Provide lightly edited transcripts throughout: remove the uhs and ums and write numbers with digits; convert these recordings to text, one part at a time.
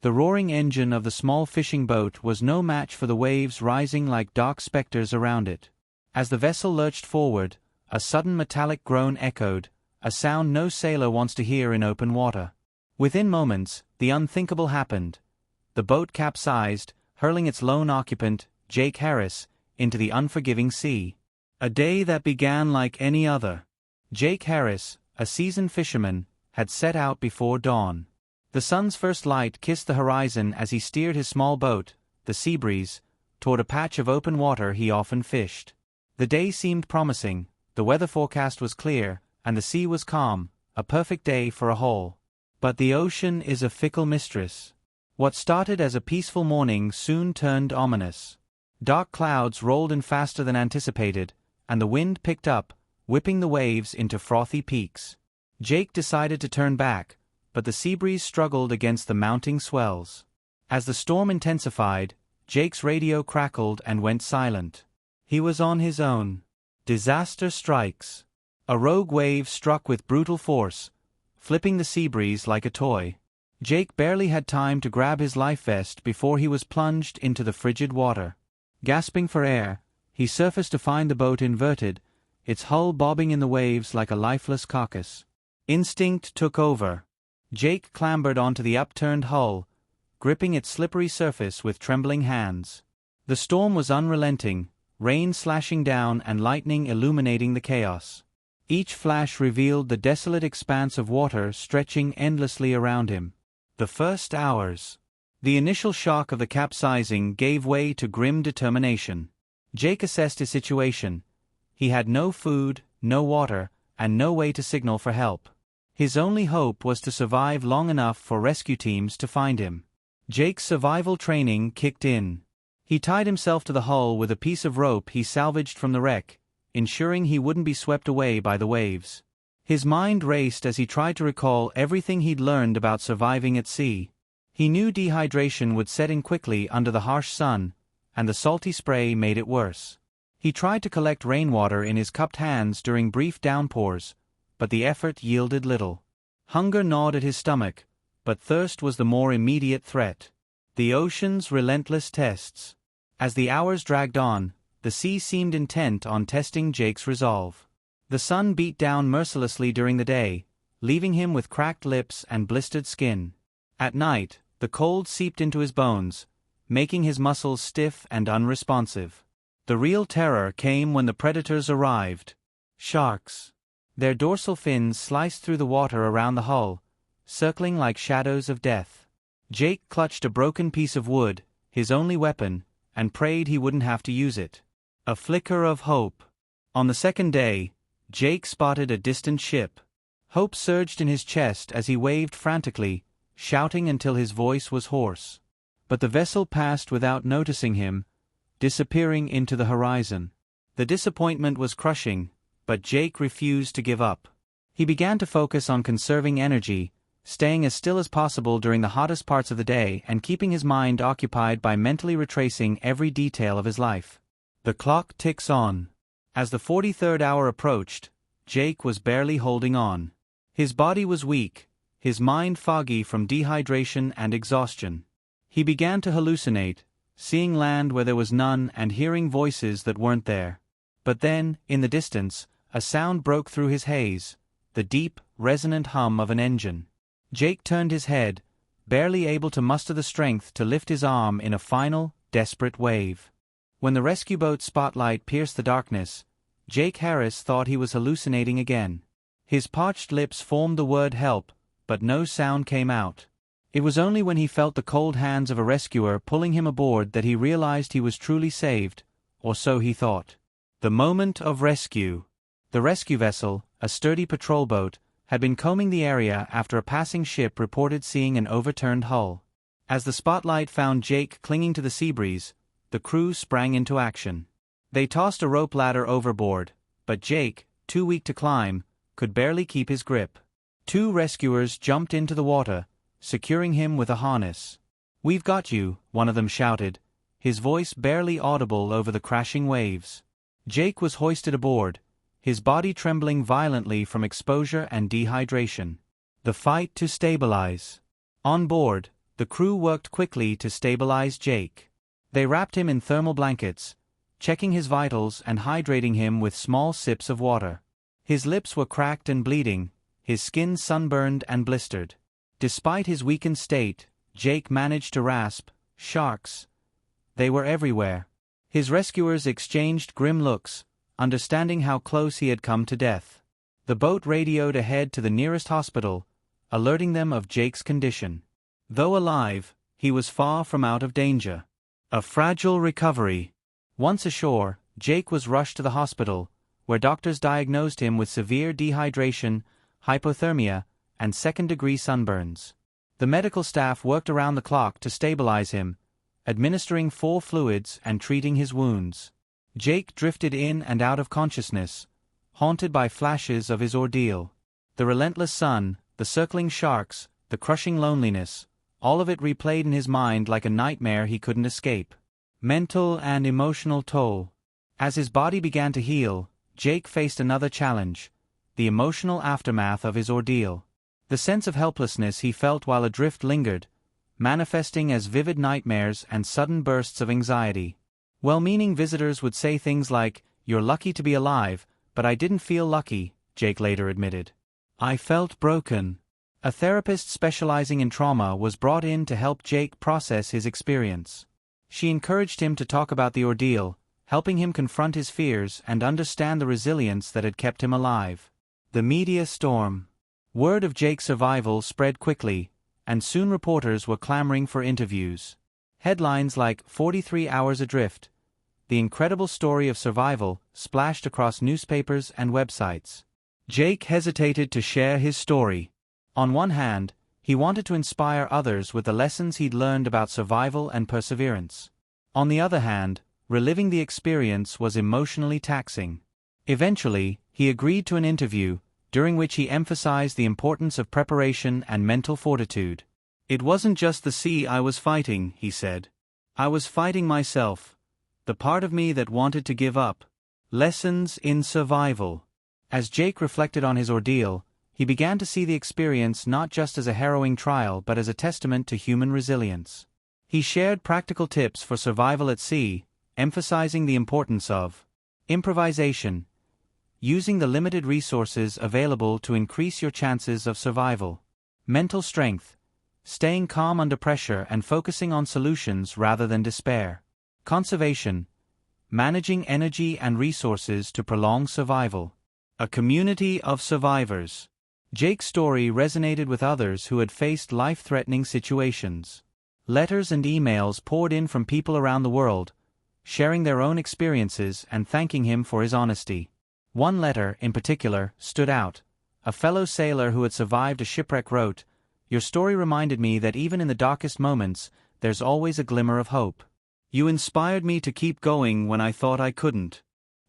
The roaring engine of the small fishing boat was no match for the waves rising like dark specters around it. As the vessel lurched forward, a sudden metallic groan echoed, a sound no sailor wants to hear in open water. Within moments, the unthinkable happened. The boat capsized, hurling its lone occupant, Jake Harris, into the unforgiving sea. A day that began like any other. Jake Harris, a seasoned fisherman, had set out before dawn. The sun's first light kissed the horizon as he steered his small boat, the Seabreeze, toward a patch of open water he often fished. The day seemed promising, the weather forecast was clear, and the sea was calm, a perfect day for a haul. But the ocean is a fickle mistress. What started as a peaceful morning soon turned ominous. Dark clouds rolled in faster than anticipated, and the wind picked up, whipping the waves into frothy peaks. Jake decided to turn back, but the Seabreeze struggled against the mounting swells. As the storm intensified, Jake's radio crackled and went silent. He was on his own. Disaster strikes. A rogue wave struck with brutal force, flipping the Seabreeze like a toy. Jake barely had time to grab his life vest before he was plunged into the frigid water. Gasping for air, he surfaced to find the boat inverted, its hull bobbing in the waves like a lifeless carcass. Instinct took over. Jake clambered onto the upturned hull, gripping its slippery surface with trembling hands. The storm was unrelenting, rain slashing down and lightning illuminating the chaos. Each flash revealed the desolate expanse of water stretching endlessly around him. The first hours. The initial shock of the capsizing gave way to grim determination. Jake assessed his situation. He had no food, no water, and no way to signal for help. His only hope was to survive long enough for rescue teams to find him. Jake's survival training kicked in. He tied himself to the hull with a piece of rope he salvaged from the wreck, ensuring he wouldn't be swept away by the waves. His mind raced as he tried to recall everything he'd learned about surviving at sea. He knew dehydration would set in quickly under the harsh sun, and the salty spray made it worse. He tried to collect rainwater in his cupped hands during brief downpours, but the effort yielded little. Hunger gnawed at his stomach, but thirst was the more immediate threat. The ocean's relentless tests. As the hours dragged on, the sea seemed intent on testing Jake's resolve. The sun beat down mercilessly during the day, leaving him with cracked lips and blistered skin. At night, the cold seeped into his bones, making his muscles stiff and unresponsive. The real terror came when the predators arrived. Sharks. Their dorsal fins sliced through the water around the hull, circling like shadows of death. Jake clutched a broken piece of wood, his only weapon, and prayed he wouldn't have to use it. A flicker of hope. On the second day, Jake spotted a distant ship. Hope surged in his chest as he waved frantically, shouting until his voice was hoarse. But the vessel passed without noticing him, disappearing into the horizon. The disappointment was crushing, but Jake refused to give up. He began to focus on conserving energy, staying as still as possible during the hottest parts of the day and keeping his mind occupied by mentally retracing every detail of his life. The clock ticks on. As the 43rd hour approached, Jake was barely holding on. His body was weak, his mind foggy from dehydration and exhaustion. He began to hallucinate, seeing land where there was none and hearing voices that weren't there. But then, in the distance, a sound broke through his haze, the deep, resonant hum of an engine. Jake turned his head, barely able to muster the strength to lift his arm in a final, desperate wave. When the rescue boat's spotlight pierced the darkness, Jake Harris thought he was hallucinating again. His parched lips formed the word help, but no sound came out. It was only when he felt the cold hands of a rescuer pulling him aboard that he realized he was truly saved, or so he thought. The moment of rescue. The rescue vessel, a sturdy patrol boat, had been combing the area after a passing ship reported seeing an overturned hull. As the spotlight found Jake clinging to the Seabreeze, the crew sprang into action. They tossed a rope ladder overboard, but Jake, too weak to climb, could barely keep his grip. Two rescuers jumped into the water, securing him with a harness. "We've got you," one of them shouted, his voice barely audible over the crashing waves. Jake was hoisted aboard, his body trembling violently from exposure and dehydration. The fight to stabilize. On board, the crew worked quickly to stabilize Jake. They wrapped him in thermal blankets, checking his vitals and hydrating him with small sips of water. His lips were cracked and bleeding, his skin sunburned and blistered. Despite his weakened state, Jake managed to rasp, "Sharks." They were everywhere. His rescuers exchanged grim looks, understanding how close he had come to death. The boat radioed ahead to the nearest hospital, alerting them of Jake's condition. Though alive, he was far from out of danger. A fragile recovery. Once ashore, Jake was rushed to the hospital, where doctors diagnosed him with severe dehydration, hypothermia, and second-degree sunburns. The medical staff worked around the clock to stabilize him, administering 4 fluids and treating his wounds. Jake drifted in and out of consciousness, haunted by flashes of his ordeal. The relentless sun, the circling sharks, the crushing loneliness, all of it replayed in his mind like a nightmare he couldn't escape. Mental and emotional toll. As his body began to heal, Jake faced another challenge: the emotional aftermath of his ordeal. The sense of helplessness he felt while adrift lingered, manifesting as vivid nightmares and sudden bursts of anxiety. Well-meaning visitors would say things like, "You're lucky to be alive, but I didn't feel lucky," Jake later admitted. "I felt broken." A therapist specializing in trauma was brought in to help Jake process his experience. She encouraged him to talk about the ordeal, helping him confront his fears and understand the resilience that had kept him alive. The media storm. Word of Jake's survival spread quickly, and soon reporters were clamoring for interviews. Headlines like 43 Hours Adrift, the incredible story of survival, splashed across newspapers and websites. Jake hesitated to share his story. On one hand, he wanted to inspire others with the lessons he'd learned about survival and perseverance. On the other hand, reliving the experience was emotionally taxing. Eventually, he agreed to an interview, during which he emphasized the importance of preparation and mental fortitude. "It wasn't just the sea I was fighting," he said. "I was fighting myself, the part of me that wanted to give up." Lessons in survival. As Jake reflected on his ordeal, he began to see the experience not just as a harrowing trial but as a testament to human resilience. He shared practical tips for survival at sea, emphasizing the importance of improvisation, using the limited resources available to increase your chances of survival; mental strength, staying calm under pressure and focusing on solutions rather than despair; conservation, managing energy and resources to prolong survival; a community of survivors. Jake's story resonated with others who had faced life-threatening situations. Letters and emails poured in from people around the world, sharing their own experiences and thanking him for his honesty. One letter, in particular, stood out. A fellow sailor who had survived a shipwreck wrote, "Your story reminded me that even in the darkest moments, there's always a glimmer of hope. You inspired me to keep going when I thought I couldn't."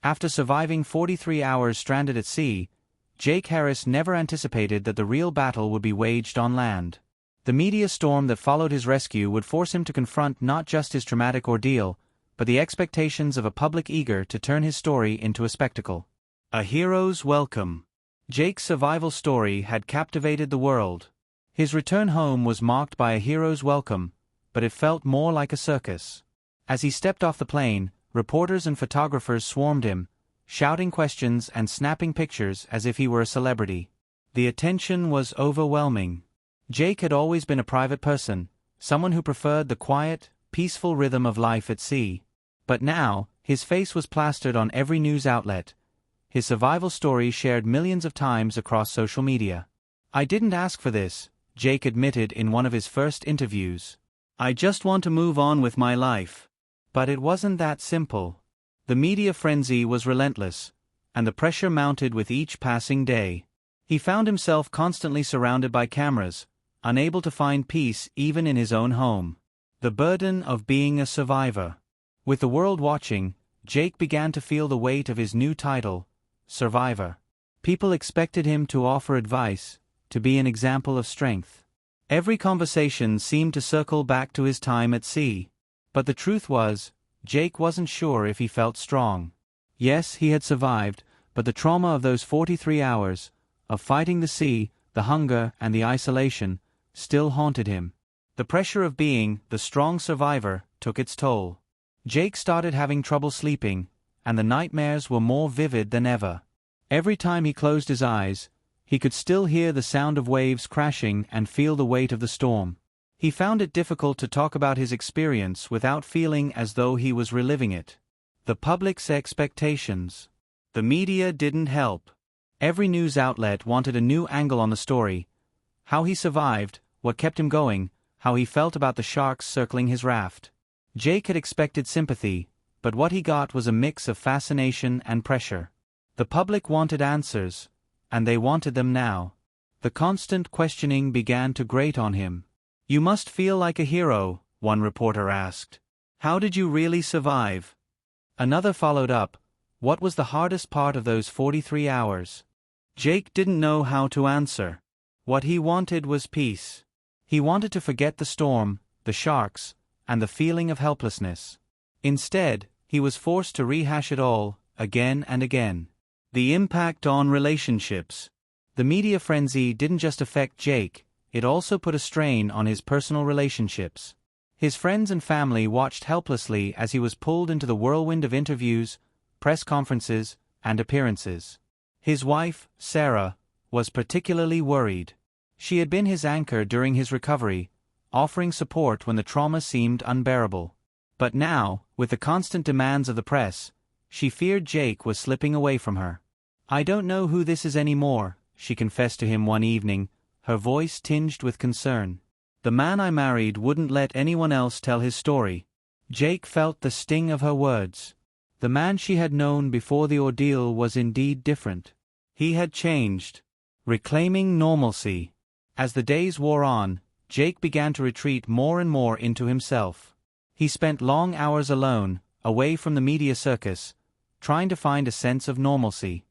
After surviving 43 hours stranded at sea, Jake Harris never anticipated that the real battle would be waged on land. The media storm that followed his rescue would force him to confront not just his traumatic ordeal, but the expectations of a public eager to turn his story into a spectacle. A hero's welcome. Jake's survival story had captivated the world. His return home was marked by a hero's welcome, but it felt more like a circus. As he stepped off the plane, reporters and photographers swarmed him, shouting questions and snapping pictures as if he were a celebrity. The attention was overwhelming. Jake had always been a private person, someone who preferred the quiet, peaceful rhythm of life at sea. But now, his face was plastered on every news outlet, his survival story shared millions of times across social media. "I didn't ask for this," Jake admitted in one of his first interviews. "I just want to move on with my life." But it wasn't that simple. The media frenzy was relentless, and the pressure mounted with each passing day. He found himself constantly surrounded by cameras, unable to find peace even in his own home. The burden of being a survivor. With the world watching, Jake began to feel the weight of his new title, Survivor. People expected him to offer advice, to be an example of strength. Every conversation seemed to circle back to his time at sea. But the truth was, Jake wasn't sure if he felt strong. Yes, he had survived, but the trauma of those 43 hours, of fighting the sea, the hunger and the isolation, still haunted him. The pressure of being the strong survivor took its toll. Jake started having trouble sleeping, and the nightmares were more vivid than ever. Every time he closed his eyes, he could still hear the sound of waves crashing and feel the weight of the storm. He found it difficult to talk about his experience without feeling as though he was reliving it. The public's expectations. The media didn't help. Every news outlet wanted a new angle on the story. How he survived, what kept him going, how he felt about the sharks circling his raft. Jake had expected sympathy, but what he got was a mix of fascination and pressure. The public wanted answers, and they wanted them now. The constant questioning began to grate on him. "You must feel like a hero," one reporter asked. "How did you really survive?" Another followed up, "What was the hardest part of those 43 hours?" Jake didn't know how to answer. What he wanted was peace. He wanted to forget the storm, the sharks, and the feeling of helplessness. Instead, he was forced to rehash it all, again and again. The impact on relationships. The media frenzy didn't just affect Jake, it also put a strain on his personal relationships. His friends and family watched helplessly as he was pulled into the whirlwind of interviews, press conferences, and appearances. His wife, Sarah, was particularly worried. She had been his anchor during his recovery, offering support when the trauma seemed unbearable. But now, with the constant demands of the press, she feared Jake was slipping away from her. "I don't know who this is anymore," she confessed to him one evening, her voice tinged with concern. "The man I married wouldn't let anyone else tell his story." Jake felt the sting of her words. The man she had known before the ordeal was indeed different. He had changed. Reclaiming normalcy. As the days wore on, Jake began to retreat more and more into himself. He spent long hours alone, away from the media circus, trying to find a sense of normalcy.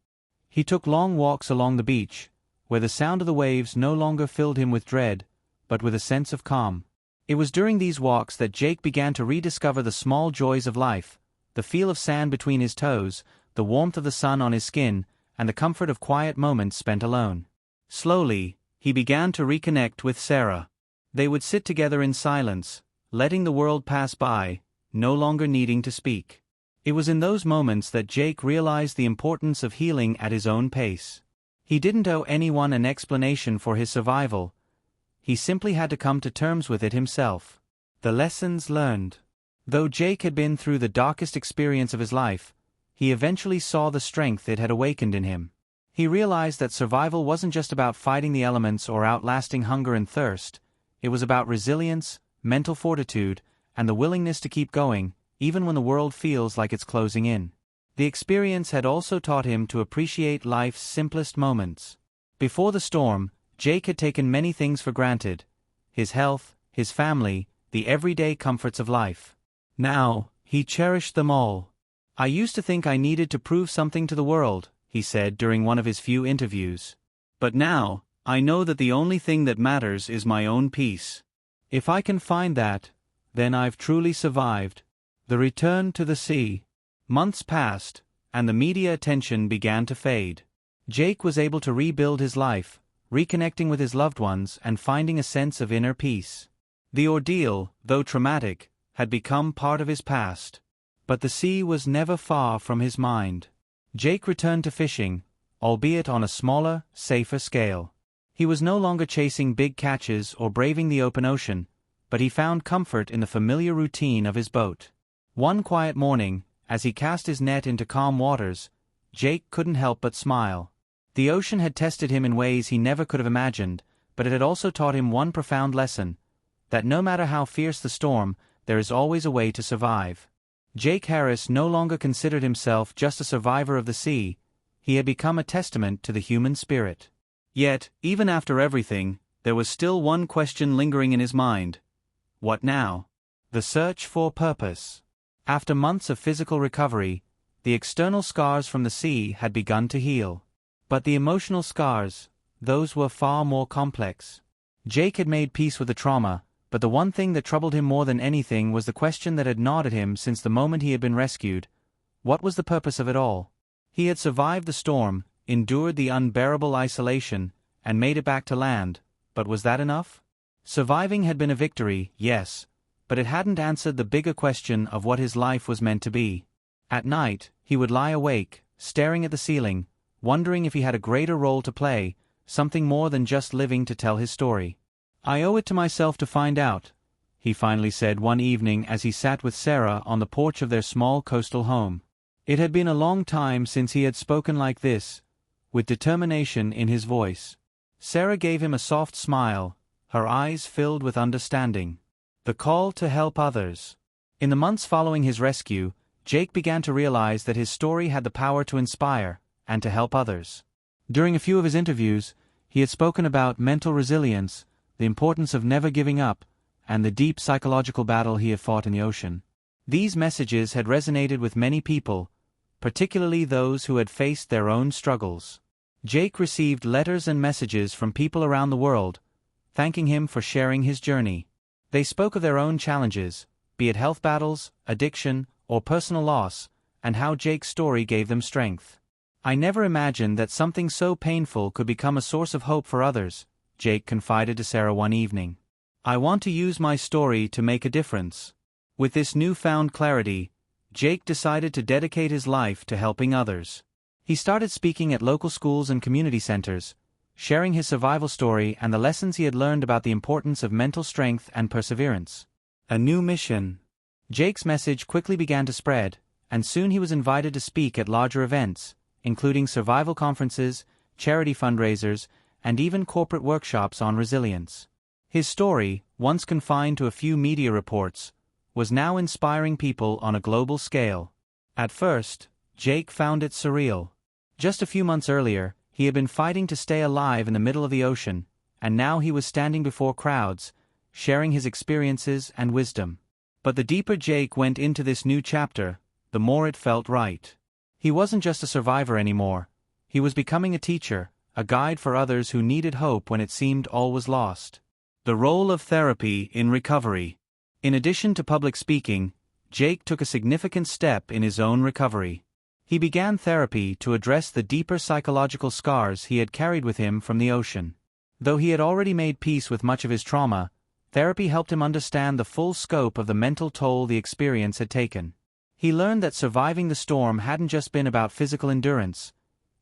He took long walks along the beach, where the sound of the waves no longer filled him with dread, but with a sense of calm. It was during these walks that Jake began to rediscover the small joys of life, the feel of sand between his toes, the warmth of the sun on his skin, and the comfort of quiet moments spent alone. Slowly, he began to reconnect with Sarah. They would sit together in silence, letting the world pass by, no longer needing to speak. It was in those moments that Jake realized the importance of healing at his own pace. He didn't owe anyone an explanation for his survival. He simply had to come to terms with it himself. The lessons learned. Though Jake had been through the darkest experience of his life, he eventually saw the strength it had awakened in him. He realized that survival wasn't just about fighting the elements or outlasting hunger and thirst. It was about resilience, mental fortitude, and the willingness to keep going, even when the world feels like it's closing in. The experience had also taught him to appreciate life's simplest moments. Before the storm, Jake had taken many things for granted: his health, his family, the everyday comforts of life. Now, he cherished them all. "I used to think I needed to prove something to the world," he said during one of his few interviews. "But now, I know that the only thing that matters is my own peace. If I can find that, then I've truly survived." The return to the sea. Months passed, and the media attention began to fade. Jake was able to rebuild his life, reconnecting with his loved ones and finding a sense of inner peace. The ordeal, though traumatic, had become part of his past. But the sea was never far from his mind. Jake returned to fishing, albeit on a smaller, safer scale. He was no longer chasing big catches or braving the open ocean, but he found comfort in the familiar routine of his boat. One quiet morning, as he cast his net into calm waters, Jake couldn't help but smile. The ocean had tested him in ways he never could have imagined, but it had also taught him one profound lesson: that no matter how fierce the storm, there is always a way to survive. Jake Harris no longer considered himself just a survivor of the sea. He had become a testament to the human spirit. Yet, even after everything, there was still one question lingering in his mind. What now? The search for purpose. After months of physical recovery, the external scars from the sea had begun to heal. But the emotional scars, those were far more complex. Jake had made peace with the trauma, but the one thing that troubled him more than anything was the question that had gnawed at him since the moment he had been rescued. What was the purpose of it all? He had survived the storm, endured the unbearable isolation, and made it back to land, but was that enough? Surviving had been a victory, yes, but it hadn't answered the bigger question of what his life was meant to be. At night, he would lie awake, staring at the ceiling, wondering if he had a greater role to play, something more than just living to tell his story. "I owe it to myself to find out," he finally said one evening as he sat with Sarah on the porch of their small coastal home. It had been a long time since he had spoken like this, with determination in his voice. Sarah gave him a soft smile, her eyes filled with understanding. The call to help others. In the months following his rescue, Jake began to realize that his story had the power to inspire and to help others. During a few of his interviews, he had spoken about mental resilience, the importance of never giving up, and the deep psychological battle he had fought in the ocean. These messages had resonated with many people, particularly those who had faced their own struggles. Jake received letters and messages from people around the world, thanking him for sharing his journey. They spoke of their own challenges, be it health battles, addiction, or personal loss, and how Jake's story gave them strength. "I never imagined that something so painful could become a source of hope for others," Jake confided to Sarah one evening. "I want to use my story to make a difference." With this newfound clarity, Jake decided to dedicate his life to helping others. He started speaking at local schools and community centers, sharing his survival story and the lessons he had learned about the importance of mental strength and perseverance. A new mission. Jake's message quickly began to spread, and soon he was invited to speak at larger events, including survival conferences, charity fundraisers, and even corporate workshops on resilience. His story, once confined to a few media reports, was now inspiring people on a global scale. At first, Jake found it surreal. Just a few months earlier, he had been fighting to stay alive in the middle of the ocean, and now he was standing before crowds, sharing his experiences and wisdom. But the deeper Jake went into this new chapter, the more it felt right. He wasn't just a survivor anymore. He was becoming a teacher, a guide for others who needed hope when it seemed all was lost. The role of therapy in recovery. In addition to public speaking, Jake took a significant step in his own recovery. He began therapy to address the deeper psychological scars he had carried with him from the ocean. Though he had already made peace with much of his trauma, therapy helped him understand the full scope of the mental toll the experience had taken. He learned that surviving the storm hadn't just been about physical endurance.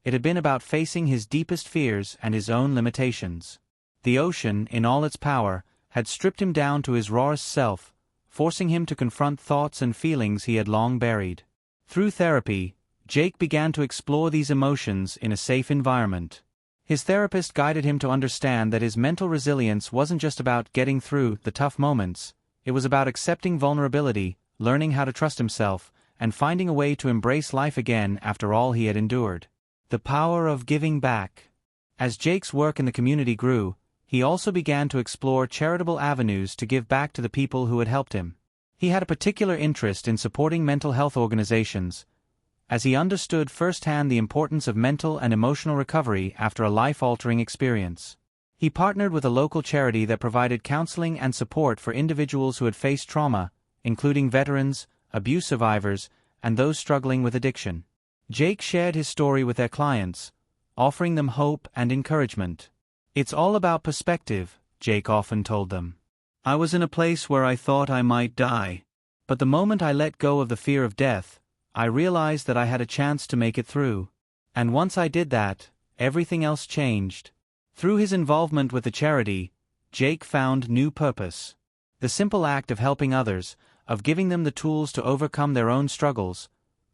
It had been about facing his deepest fears and his own limitations. The ocean, in all its power, had stripped him down to his rawest self, forcing him to confront thoughts and feelings he had long buried. Through therapy, Jake began to explore these emotions in a safe environment. His therapist guided him to understand that his mental resilience wasn't just about getting through the tough moments, it was about accepting vulnerability, learning how to trust himself, and finding a way to embrace life again after all he had endured. The power of giving back. As Jake's work in the community grew, he also began to explore charitable avenues to give back to the people who had helped him. He had a particular interest in supporting mental health organizations, as he understood firsthand the importance of mental and emotional recovery after a life-altering experience. He partnered with a local charity that provided counseling and support for individuals who had faced trauma, including veterans, abuse survivors, and those struggling with addiction. Jake shared his story with their clients, offering them hope and encouragement. "It's all about perspective," Jake often told them. "I was in a place where I thought I might die. But the moment I let go of the fear of death, I realized that I had a chance to make it through. And once I did that, everything else changed." Through his involvement with the charity, Jake found new purpose. The simple act of helping others, of giving them the tools to overcome their own struggles,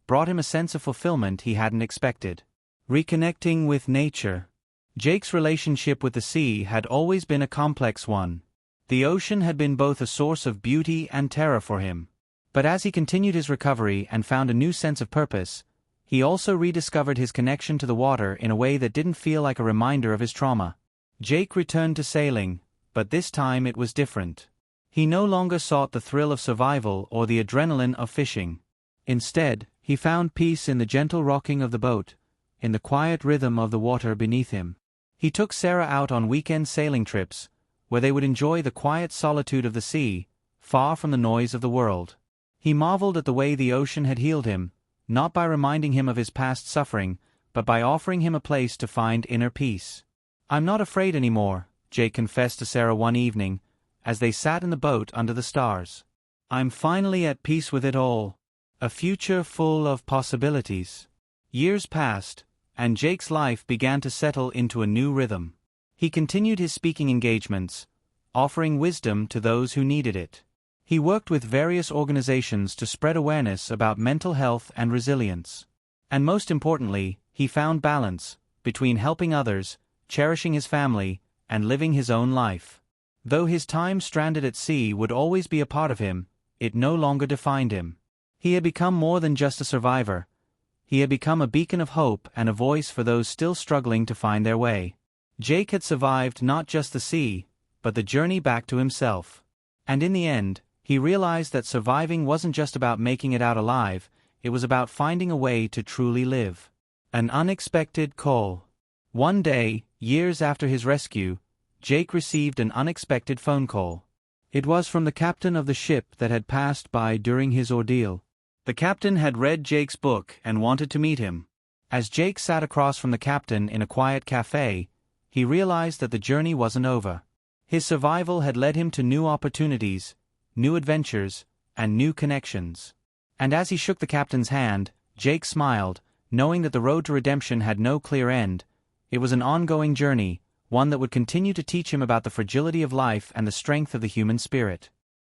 brought him a sense of fulfillment he hadn't expected. Reconnecting with nature. Jake's relationship with the sea had always been a complex one. The ocean had been both a source of beauty and terror for him. But as he continued his recovery and found a new sense of purpose, he also rediscovered his connection to the water in a way that didn't feel like a reminder of his trauma. Jake returned to sailing, but this time it was different. He no longer sought the thrill of survival or the adrenaline of fishing. Instead, he found peace in the gentle rocking of the boat, in the quiet rhythm of the water beneath him. He took Sarah out on weekend sailing trips, where they would enjoy the quiet solitude of the sea, far from the noise of the world. He marveled at the way the ocean had healed him, not by reminding him of his past suffering, but by offering him a place to find inner peace. "I'm not afraid anymore," Jake confessed to Sarah one evening, as they sat in the boat under the stars. "I'm finally at peace with it all. A future full of possibilities." Years passed, and Jake's life began to settle into a new rhythm. He continued his speaking engagements, offering wisdom to those who needed it. He worked with various organizations to spread awareness about mental health and resilience. And most importantly, he found balance between helping others, cherishing his family, and living his own life. Though his time stranded at sea would always be a part of him, it no longer defined him. He had become more than just a survivor. He had become a beacon of hope and a voice for those still struggling to find their way. Jake had survived not just the sea, but the journey back to himself. And in the end, he realized that surviving wasn't just about making it out alive, it was about finding a way to truly live. An unexpected call. One day, years after his rescue, Jake received an unexpected phone call. It was from the captain of the ship that had passed by during his ordeal. The captain had read Jake's book and wanted to meet him. As Jake sat across from the captain in a quiet cafe, he realized that the journey wasn't over. His survival had led him to new opportunities, new adventures, and new connections. And as he shook the captain's hand, Jake smiled, knowing that the road to redemption had no clear end. It was an ongoing journey, one that would continue to teach him about the fragility of life and the strength of the human spirit.